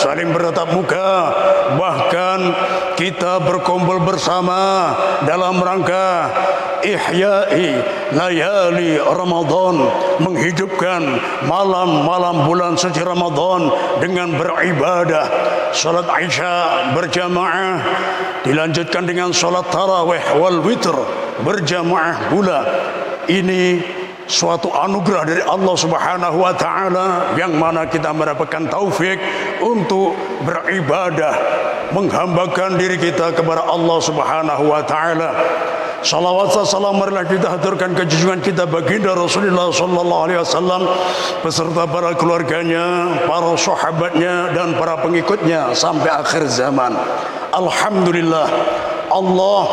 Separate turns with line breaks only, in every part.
saling bertatap muka, bahkan kita berkumpul bersama dalam rangka ihya'i layali Ramadan, menghidupkan malam-malam bulan suci Ramadan dengan beribadah. Salat Isya berjamaah dilanjutkan dengan salat tarawih wal witr berjamaah pula. Ini suatu anugerah dari Allah Subhanahu wa taala yang mana kita mendapatkan taufik untuk beribadah, menghambakan diri kita kepada Allah Subhanahu wa taala. Salawat dan salam marilah kita haturkan ke junjungan kita baginda Rasulullah sallallahu alaihi wasallam beserta para keluarganya, para sahabatnya dan para pengikutnya sampai akhir zaman. Alhamdulillah, Allah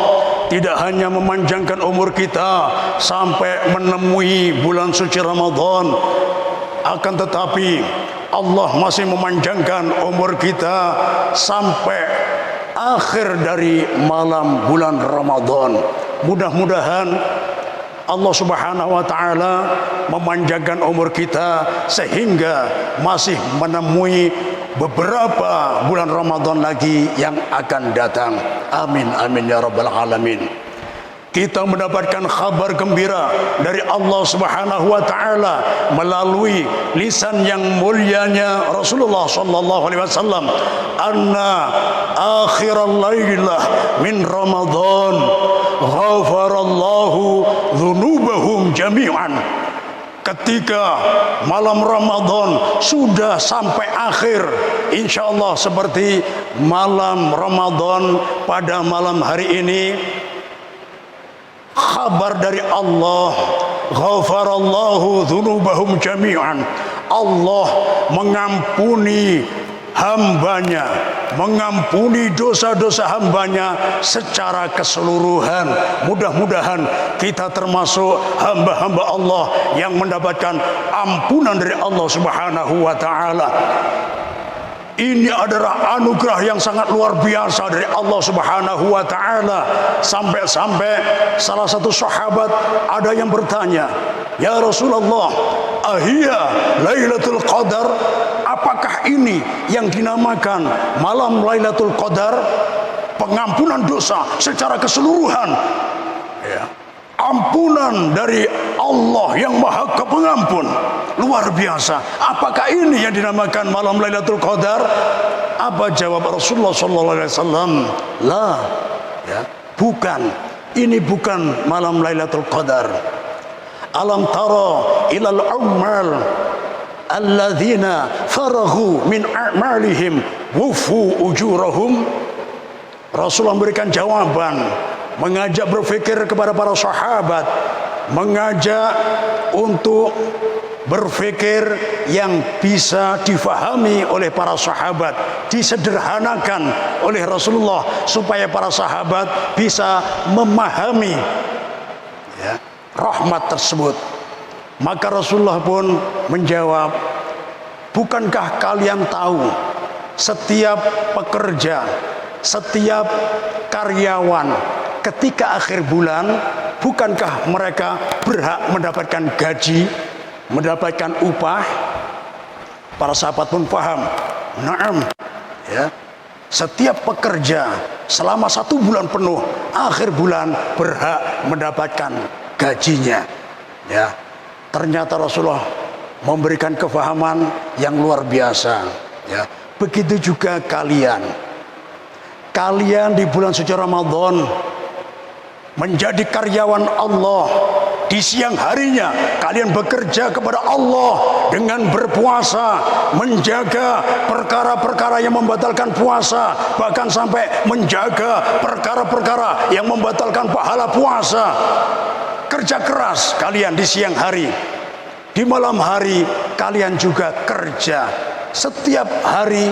tidak hanya memanjangkan umur kita sampai menemui bulan suci Ramadan, akan tetapi Allah masih memanjangkan umur kita sampai akhir dari malam bulan Ramadan. Mudah-mudahan Allah Subhanahu wa taala memanjangkan umur kita sehingga masih menemui beberapa bulan Ramadan lagi yang akan datang. Amin amin ya rabbal alamin. Kita mendapatkan kabar gembira dari Allah Subhanahu wa taala melalui lisan yang mulianya Rasulullah sallallahu alaihi wasallam, anna akhiral lailah min Ramadan ghafarallahu dzunubahum jami'an. Ketika malam Ramadan sudah sampai akhir, insyaallah seperti malam Ramadan pada malam hari ini, kabar dari Allah, ghafarallahu dzunubahum jami'an. Allah mengampuni hambanya, mengampuni dosa-dosa hambanya secara keseluruhan. Mudah-mudahan kita termasuk hamba-hamba Allah yang mendapatkan ampunan dari Allah Subhanahu wa taala. Ini adalah anugerah yang sangat luar biasa dari Allah Subhanahu wa taala. Sampai-sampai salah satu sahabat ada yang bertanya, "Ya Rasulullah, ahia Lailatul Qadar? Apakah ini yang dinamakan malam Lailatul Qadar? Pengampunan dosa secara keseluruhan." Ya. Ampunan dari Allah yang Maha Pengampun, luar biasa. Apakah ini yang dinamakan malam Lailatul Qadar? Apa jawab Rasulullah sallallahu alaihi wasallam? La, ya, bukan. Ini bukan malam Lailatul Qadar. Alam tara ilal ummal alladzina faraghu min a'malihim wufu ujurahum. Rasulullah memberikan jawaban, mengajak berfikir kepada para sahabat, mengajak untuk berfikir yang bisa difahami oleh para sahabat, disederhanakan oleh Rasulullah supaya para sahabat bisa memahami, ya, rahmat tersebut. Maka Rasulullah pun menjawab, bukankah kalian tahu setiap pekerja, setiap karyawan ketika akhir bulan, bukankah mereka berhak mendapatkan gaji, mendapatkan upah? Para sahabat pun paham. Naam, ya. Setiap pekerja selama 1 bulan penuh, akhir bulan berhak mendapatkan gajinya. Ya. Ternyata Rasulullah memberikan kefahaman yang luar biasa. Ya. Begitu juga kalian di bulan suci Ramadan menjadi karyawan Allah. Di siang harinya kalian bekerja kepada Allah dengan berpuasa, menjaga perkara-perkara yang membatalkan puasa, bahkan sampai menjaga perkara-perkara yang membatalkan pahala puasa. Kerja keras kalian di siang hari. Di malam hari kalian juga kerja. Setiap hari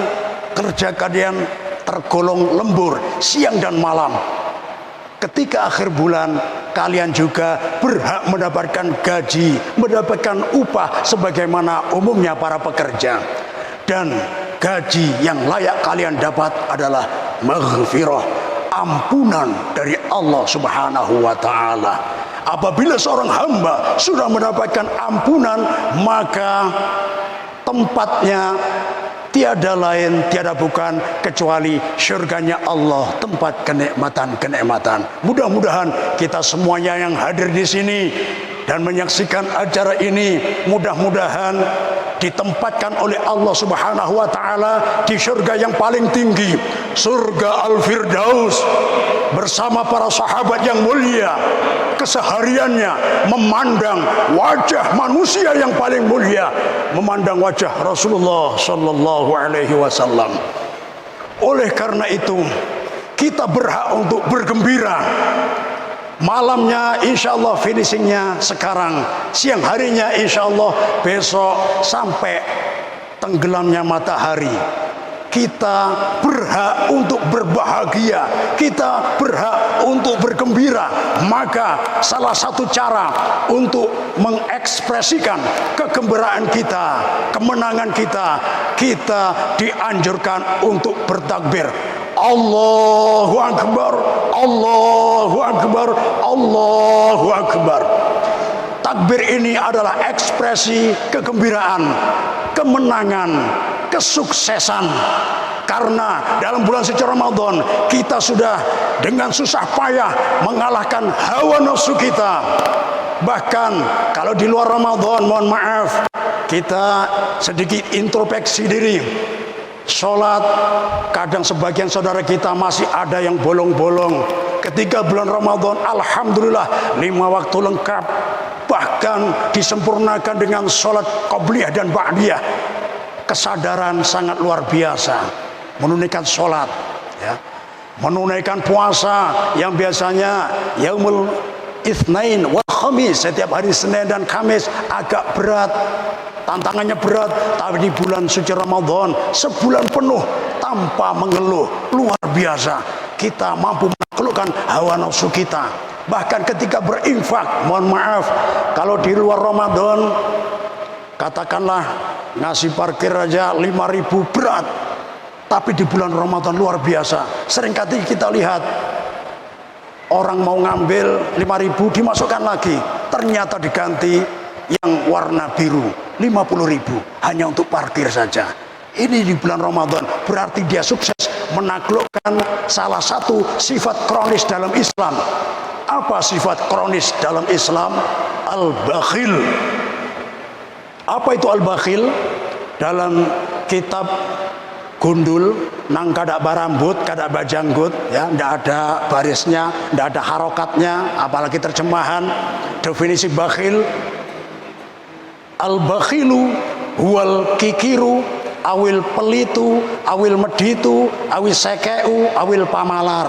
kerja kalian tergolong lembur, siang dan malam. Ketika akhir bulan kalian juga berhak mendapatkan gaji, mendapatkan upah sebagaimana umumnya para pekerja. Dan gaji yang layak kalian dapat adalah maghfirah, ampunan dari Allah Subhanahu wa taala. Apabila seorang hamba sudah mendapatkan ampunan, maka tempatnya tiada lain, tiada bukan kecuali surganya Allah, tempat kenikmatan-kenikmatan. Mudah-mudahan kita semuanya yang hadir di sini dan menyaksikan acara ini, mudah-mudahan ditempatkan oleh Allah Subhanahu wa taala di surga yang paling tinggi, surga Al-Firdaus, bersama para sahabat yang mulia. Kesehariannya memandang wajah manusia yang paling mulia, memandang wajah Rasulullah sallallahu alaihi wasallam. Oleh karena itu, kita berhak untuk bergembira. Malamnya insya Allah finishingnya sekarang, siang harinya insya Allah besok sampai tenggelamnya matahari. Kita berhak untuk berbahagia, kita berhak untuk bergembira. Maka salah satu cara untuk mengekspresikan kegembiraan kita, kemenangan kita, kita dianjurkan untuk bertakbir. Allahu Akbar, Allahu Akbar, Allahu Akbar. Takbir ini adalah ekspresi kegembiraan, kemenangan, kesuksesan. Karena dalam bulan suci Ramadan kita sudah dengan susah payah mengalahkan hawa nafsu kita. Bahkan kalau di luar Ramadan, mohon maaf, kita sedikit introspeksi diri. Sholat, kadang sebagian saudara kita masih ada yang bolong-bolong. Ketika bulan Ramadan, alhamdulillah 5 waktu lengkap, bahkan disempurnakan dengan sholat qobliyah dan ba'diyah. Kesadaran sangat luar biasa, menunaikan sholat, ya, menunaikan puasa yang biasanya yaumul itsnain wal khamis, setiap hari Senin dan Kamis agak berat, tantangannya berat. Tapi di bulan suci Ramadan sebulan penuh tanpa mengeluh, luar biasa. Kita mampu menaklukkan hawa nafsu kita. Bahkan ketika berinfak, mohon maaf, kalau di luar Ramadan katakanlah ngasih parkir aja 5.000 berat, tapi di bulan Ramadan luar biasa. Seringkali kita lihat orang mau ngambil 5.000 dimasukkan lagi, ternyata diganti yang warna biru 50.000 hanya untuk parkir saja. Ini di bulan Ramadan berarti dia sukses menaklukkan salah satu sifat kronis dalam Islam. Apa sifat kronis dalam Islam? Al-bakhil. Apa itu al-bakhil? Dalam kitab Gundul nang kada barambut, kada bajanggut, ya, ndak ada barisnya, ndak ada harokatnya, apalagi terjemahan definisi bakhil. Al-bakhilu huwal kikiru awil pelitu awil meditu awil sekeu awil pamalar.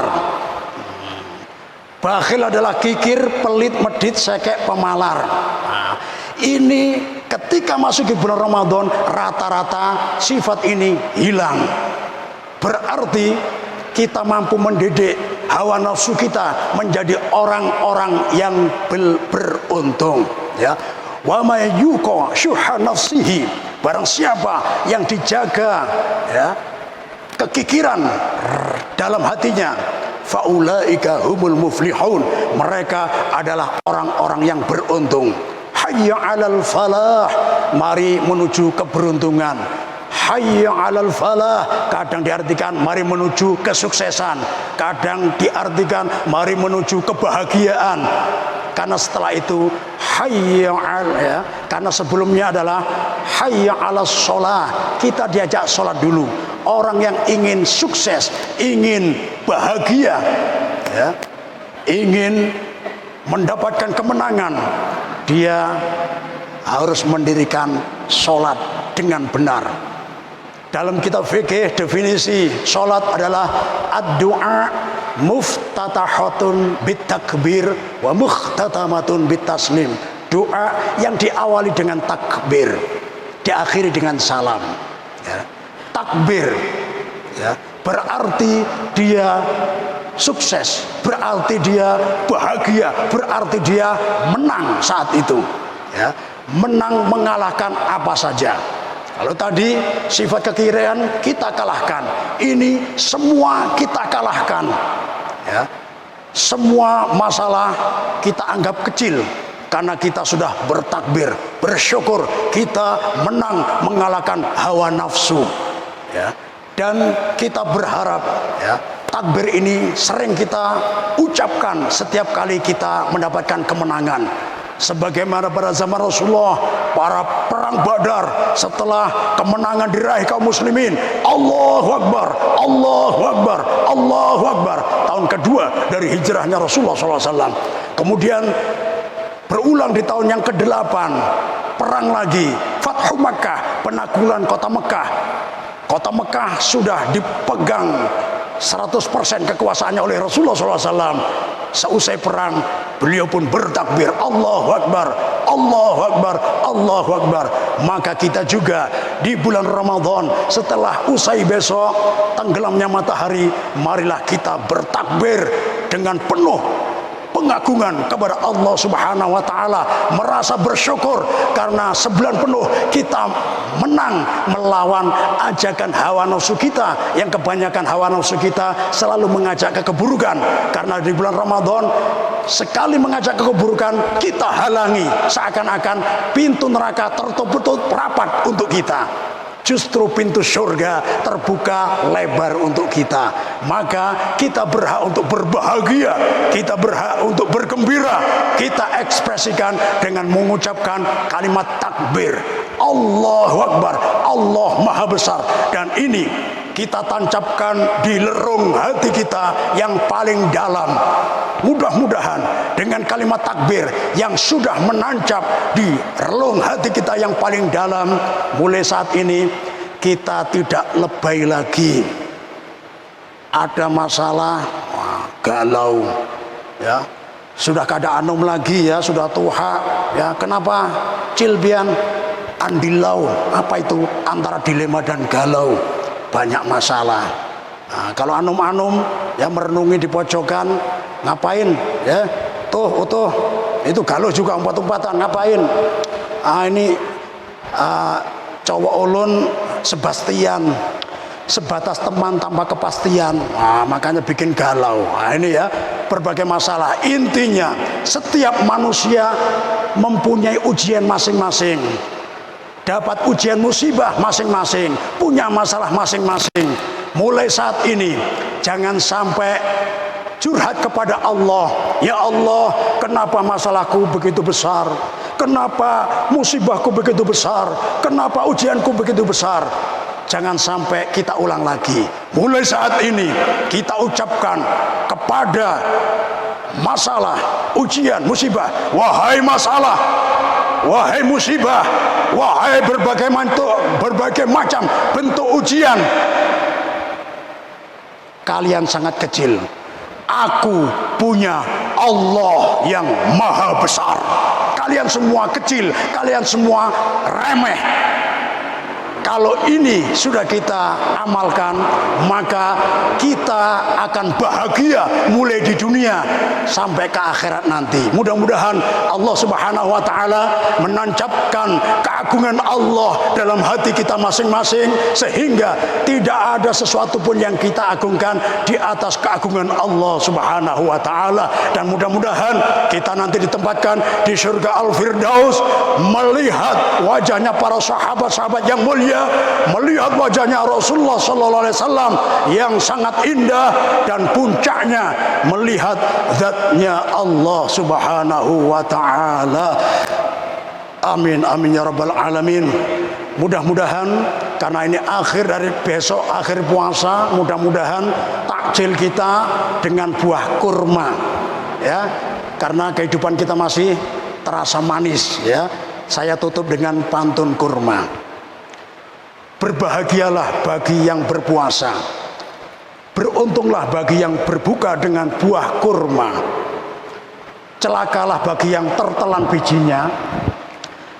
Bakhil adalah kikir, pelit, medit, sekek, pemalar. Nah, ini ketika masuk ke bulan Ramadan rata-rata sifat ini hilang. Berarti kita mampu mendidik hawa nafsu kita menjadi orang-orang yang beruntung, ya. Wa may yuqa syuha nafsihi, barang siapa yang dijaga, ya, kekikiran dalam hatinya, faulaika humul muflihun, mereka adalah orang-orang yang beruntung. Hayya 'alal falah, mari menuju keberuntungan. Hayya 'alal falah kadang diartikan mari menuju kesuksesan, kadang diartikan mari menuju kebahagiaan. Karena setelah itu hayya 'al, ya, karena sebelumnya adalah hayya 'alas shalah, kita diajak sholat dulu. Orang yang ingin sukses, ingin bahagia, ya, ingin mendapatkan kemenangan, dia harus mendirikan sholat dengan benar. Dalam kitab fikih definisi sholat adalah ad-du'a muftatahatun bitakbir wa mukhtatamatun bitaslim. Doa yang diawali dengan takbir, diakhiri dengan salam, ya. Takbir, ya, berarti dia sukses, berarti dia bahagia, berarti dia menang saat itu, ya, menang mengalahkan apa saja. Kalau tadi sifat kekirian kita kalahkan, ini semua kita kalahkan, ya. Semua masalah kita anggap kecil karena kita sudah bertakbir, bersyukur kita menang mengalahkan hawa nafsu. ya. Dan kita berharap ya, takbir ini sering kita ucapkan setiap kali kita mendapatkan kemenangan. Sebagaimana pada zaman Rasulullah, para perang Badar, setelah kemenangan diraih kaum muslimin, Allahu Akbar, Allahu Akbar, Allahu Akbar. Tahun kedua dari hijrahnya Rasulullah SAW. Kemudian berulang di tahun yang ke-8, perang lagi, Fathu Makkah, penaklukan kota Mekah. Kota Mekah sudah dipegang 100% kekuasaannya oleh Rasulullah SAW. Seusai perang, beliau pun bertakbir, Allahu Akbar, Allahu Akbar, Allahu Akbar. Maka kita juga di bulan Ramadan, setelah usai besok tenggelamnya matahari, marilah kita bertakbir dengan penuh pengagungan kepada Allah Subhanahu wa taala, merasa bersyukur karena sebulan penuh kita menang melawan ajakan hawa nafsu kita, yang kebanyakan hawa nafsu kita selalu mengajak ke keburukan. Karena di bulan Ramadan sekali mengajak ke keburukan, kita halangi, seakan-akan pintu neraka tertutup rapat untuk kita. Justru pintu surga terbuka lebar untuk kita. Maka kita berhak untuk berbahagia, kita berhak untuk bergembira. Kita ekspresikan dengan mengucapkan kalimat takbir, Allahu Akbar, Allah Maha Besar. Dan ini kita tancapkan di lerung hati kita yang paling dalam. Mudah-mudahan dengan kalimat takbir yang sudah menancap di relung hati kita yang paling dalam, mulai saat ini kita tidak lebay lagi. Ada masalah, galau, ya, sudah kada anum lagi, ya, sudah tuha, ya. Kenapa? Cilbian andilau, apa itu? Antara dilema dan galau, banyak masalah. Nah, kalau anum-anum ya merenungi di pojokan, ngapain ya, tuh itu galuh juga umpat-umpatan, ngapain? Ini cowok ulun Sebastian, sebatas teman tanpa kepastian. Makanya bikin galau. Ini ya, berbagai masalah. Intinya setiap manusia mempunyai ujian masing-masing, dapat ujian musibah masing-masing, punya masalah masing-masing. Mulai saat ini jangan sampai curhat kepada Allah, ya Allah, kenapa masalahku begitu besar, kenapa musibahku begitu besar, kenapa ujianku begitu besar. Jangan sampai kita ulang lagi. Mulai saat ini kita ucapkan kepada masalah, ujian, musibah, wahai masalah, wahai musibah, wahai berbagai macam bentuk ujian, kalian sangat kecil. Aku punya Allah yang maha besar. Kalian semua kecil, kalian semua remeh. Kalau ini sudah kita amalkan, maka kita akan bahagia mulai di dunia sampai ke akhirat nanti. Mudah-mudahan Allah Subhanahu wa taala menancapkan keagungan Allah dalam hati kita masing-masing, sehingga tidak ada sesuatu pun yang kita agungkan di atas keagungan Allah Subhanahu wa taala. Dan mudah-mudahan kita nanti ditempatkan di surga Al-Firdaus, melihat wajahnya para sahabat-sahabat yang mulia, melihat wajahnya Rasulullah sallallahu alaihi wasallam yang sangat indah, dan puncaknya melihat zatnya Allah Subhanahu wa taala. Amin amin ya rabbal alamin. Mudah-mudahan karena ini akhir dari besok, akhir puasa, mudah-mudahan takjil kita dengan buah kurma, ya, karena kehidupan kita masih terasa manis, ya. Saya tutup dengan pantun kurma. Berbahagialah bagi yang berpuasa, beruntunglah bagi yang berbuka dengan buah kurma, celakalah bagi yang tertelan bijinya,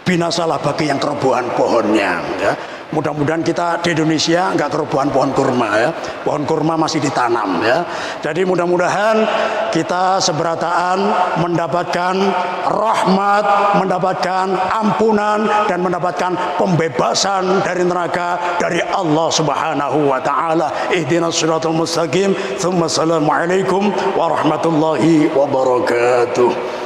binasalah bagi yang kerobohan pohonnya, ya. Mudah-mudahan kita di Indonesia nggak kerobohan pohon kurma, ya. Pohon kurma masih ditanam, ya. Jadi mudah-mudahan kita seberataan mendapatkan rahmat, mendapatkan ampunan, dan mendapatkan pembebasan dari neraka dari Allah Subhanahu wa taala. Ihdinas siratal mustaqim. Tsumma assalamualaikum warahmatullahi wabarakatuh.